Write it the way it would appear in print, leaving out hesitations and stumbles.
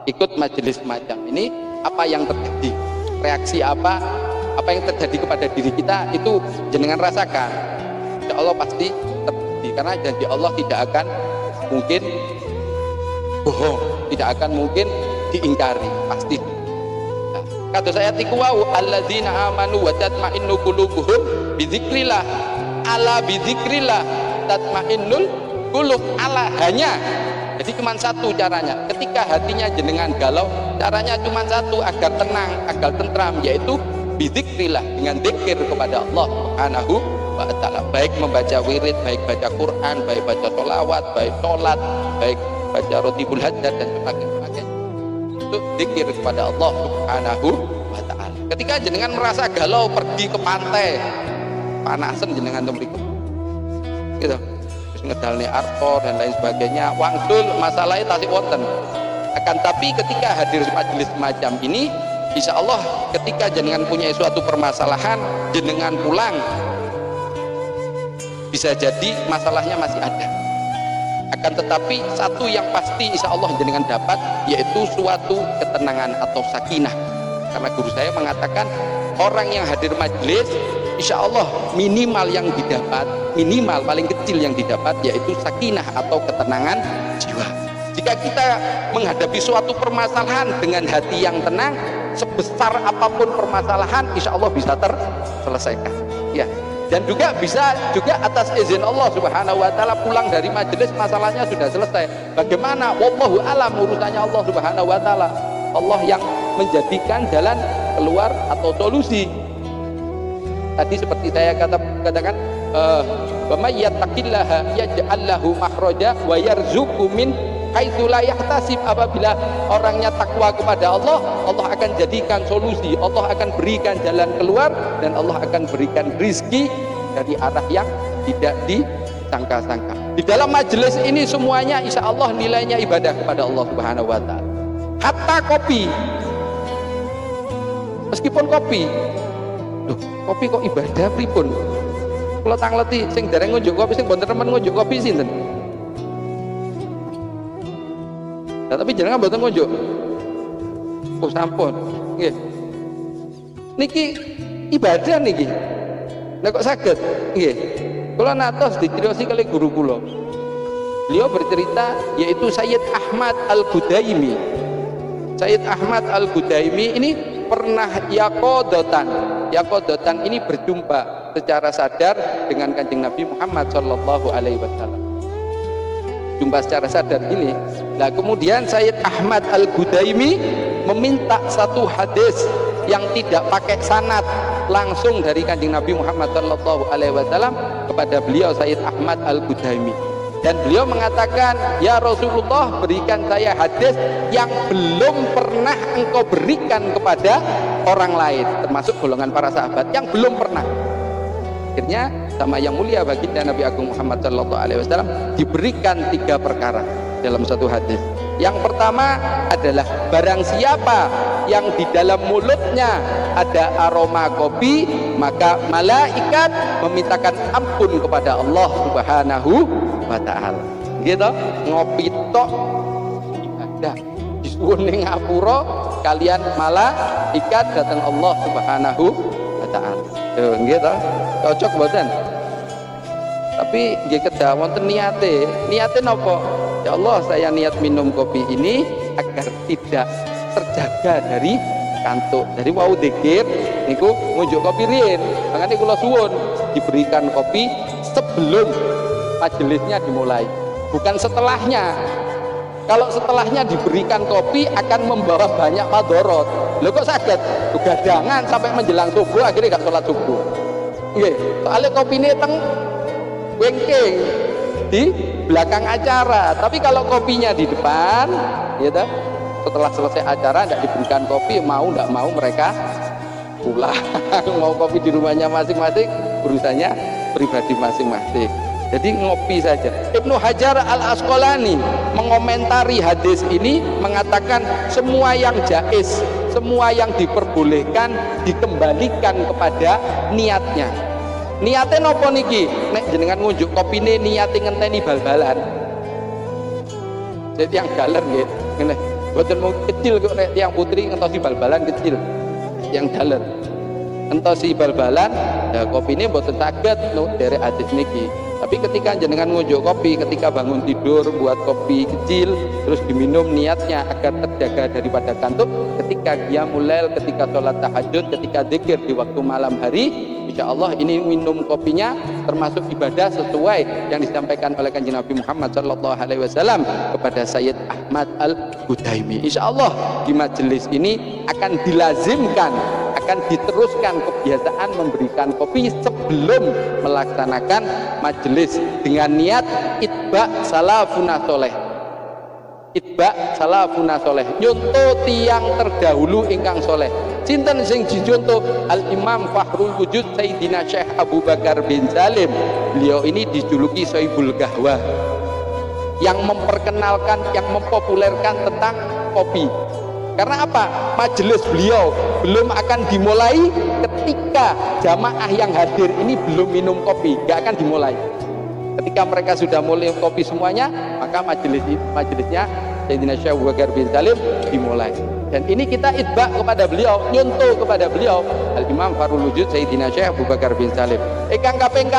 ikut majelis semacam ini, apa yang terjadi, reaksi apa yang terjadi kepada diri kita itu jenengan rasakan. Insya Allah pasti terjadi, karena janji Allah tidak akan mungkin bohong, tidak akan mungkin diingkari, pasti. Kata saya tiku wau alladzina amanu wa tatma'innu qulubuhum bidzikrillah, ala bidzikrillah tatma'innul qulub, ala hanya. Jadi cuma satu caranya, ketika hatinya jenengan galau, caranya cuma satu agar tenang, agar tentram, yaitu bidzikrillah, dengan zikir kepada Allah Subhanahu wa ta'ala, baik membaca wirid, baik baca Quran, baik baca sholawat, baik sholat, baik baca rotibul hajat dan sebagainya. Itu zikir kepada Allah Subhanahu wa ta'ala. Ketika jenengan merasa galau, pergi ke pantai, panasan jenengan temriku gitu, terus ngedalne arpo dan lain sebagainya, wangsul masalahnya tasik wonten. Akan tapi ketika hadir majelis semacam ini, insya Allah ketika jenengan punya suatu permasalahan, jenengan pulang, bisa jadi masalahnya masih ada. Akan tetapi satu yang pasti insya Allah jenengan dapat, yaitu suatu ketenangan atau sakinah. Karena guru saya mengatakan orang yang hadir majelis insya Allah minimal yang didapat, minimal paling kecil yang didapat, yaitu sakinah atau ketenangan jiwa. Jika kita menghadapi suatu permasalahan dengan hati yang tenang, sebesar apapun permasalahan insya Allah bisa terselesaikan ya. Dan juga bisa juga atas izin Allah Subhanahu wa ta'ala, pulang dari majelis masalahnya sudah selesai. Bagaimana? Wallahu alam, urusannya Allah Subhanahu wa ta'ala. Allah yang menjadikan jalan keluar atau solusi. Tadi seperti saya katakan, wa may yattaqillaha yaj'al lahu makhraja wa yarzuqhu min haitsu la yahtasib. Apabila orangnya takwa kepada Allah, Allah akan jadikan solusi, Allah akan berikan jalan keluar, dan Allah akan berikan rizki dari arah yang tidak disangka-sangka. Di dalam majelis ini semuanya insya Allah nilainya ibadah kepada Allah Subhanahu wa ta'ala. Hatta kopi, meskipun kopi, loh, kopi kok ibadah pripun? Kalau tangleti sing dereng ngunjuk kopi, sing boten remen ngunjuk kopi sinten? Nah, tapi jangan mboten ngunjuk. Oh sampun. Nggih. Niki ibadah niki. Lah kok saged? Nggih. Kula natos dicriosi kali guru kula. Beliau bercerita, yaitu Sayyid Ahmad Al-Budaimi. Sayyid Ahmad Al-Budaimi ini pernah yakodotan ini berjumpa secara sadar dengan Kanjeng Nabi Muhammad sallallahu alaihi wasallam. Jumpa secara sadar ini. Nah, kemudian Sayyid Ahmad Al-Budaimi meminta satu hadis yang tidak pakai sanad, langsung dari Kanjeng Nabi Muhammad sallallahu alaihi wasallam kepada beliau Sayyid Ahmad Al-Budaimi. Dan beliau mengatakan, ya Rasulullah, berikan saya hadis yang belum pernah engkau berikan kepada orang lain, termasuk golongan para sahabat yang belum pernah. Akhirnya sama yang mulia baginda Nabi Agung Muhammad sallallahu alaihi wasallam diberikan 3 perkara dalam satu hadis. Yang pertama adalah barang siapa yang di dalam mulutnya ada aroma kopi, maka malaikat memintakan ampun kepada Allah Subhanahu wa ta'ala. Gitu, ngopi tok ibadah. Disuwun ning ngapura kalian malaikat datang Allah Subhanahu wa ta'ala. Tuh, gitu. Cocok mboten? Tapi nggih kedah wonten niate. Niate napa? Ya Allah, saya niat minum kopi ini agar tidak terjaga dari kantuk. Dari wau dzikir niku ngunjuk kopi riyin. Makane kula suwun diberikan kopi sebelum majelisnya dimulai, bukan setelahnya. Kalau setelahnya diberikan kopi akan membawa banyak madorot. Lho kok saged begadangan sampai menjelang subuh akhirnya gak sholat subuh. Nggih, soalnya kopine teng wengking di belakang acara. Tapi kalau kopinya di depan, gitu, setelah selesai acara tidak diberikan kopi, mau tidak mau mereka pulang. Mau kopi di rumahnya masing-masing, urusannya pribadi masing-masing. Jadi ngopi saja. Ibnu Hajar Al-Asqalani mengomentari hadis ini mengatakan semua yang jaiz, semua yang diperbolehkan dikembalikan kepada niatnya. Niatnya nopo niki? Nek jenengan ngunjuk kopine niate ngenteni bal-balan. Jadi yang galer nggih, ngene. Boten mau kecil kok nek tiyang putri ngentosi bal-balan kecil yang dalet ngentosi bal-balan ya kopine boten saged derek hadis niki. Tapi ketika jenengan ngunjuk kopi, ketika bangun tidur buat kopi kecil terus diminum, niatnya agar terjaga daripada kantuk, ketika qiyamul lail, ketika sholat tahajud, ketika zikir di waktu malam hari, insya Allah ini minum kopinya termasuk ibadah sesuai yang disampaikan oleh Kanjeng Nabi Muhammad SAW kepada Sayyid Ahmad Al-Gudaimi. Insya Allah di majelis ini akan dilazimkan, akan diteruskan kebiasaan memberikan kopi sebelum melaksanakan majelis dengan niat itba salafuna soleh. Itba salafuna soleh, nyonto tiang terdahulu ingkang soleh. Sinten sing dicontoh? Al-Imam Fakhrul Wujud Sayyidina Syekh Abu Bakar bin Salim. Beliau ini dijuluki Sohibul Qahwah, yang memperkenalkan, yang mempopulerkan tentang kopi. Karena apa? Majelis beliau belum akan dimulai ketika jamaah yang hadir ini belum minum kopi, gak akan dimulai. Ketika mereka sudah mulai kopi semuanya, maka majelisnya Sayyidina Syekh Abu Bakar bin Salim dimulai. Dan ini kita itba kepada beliau, nyontoh kepada beliau, Al-Imam Fakhrul Wujud Sayyidina Syekh Abu Bakar bin Salim. Ingkang kaping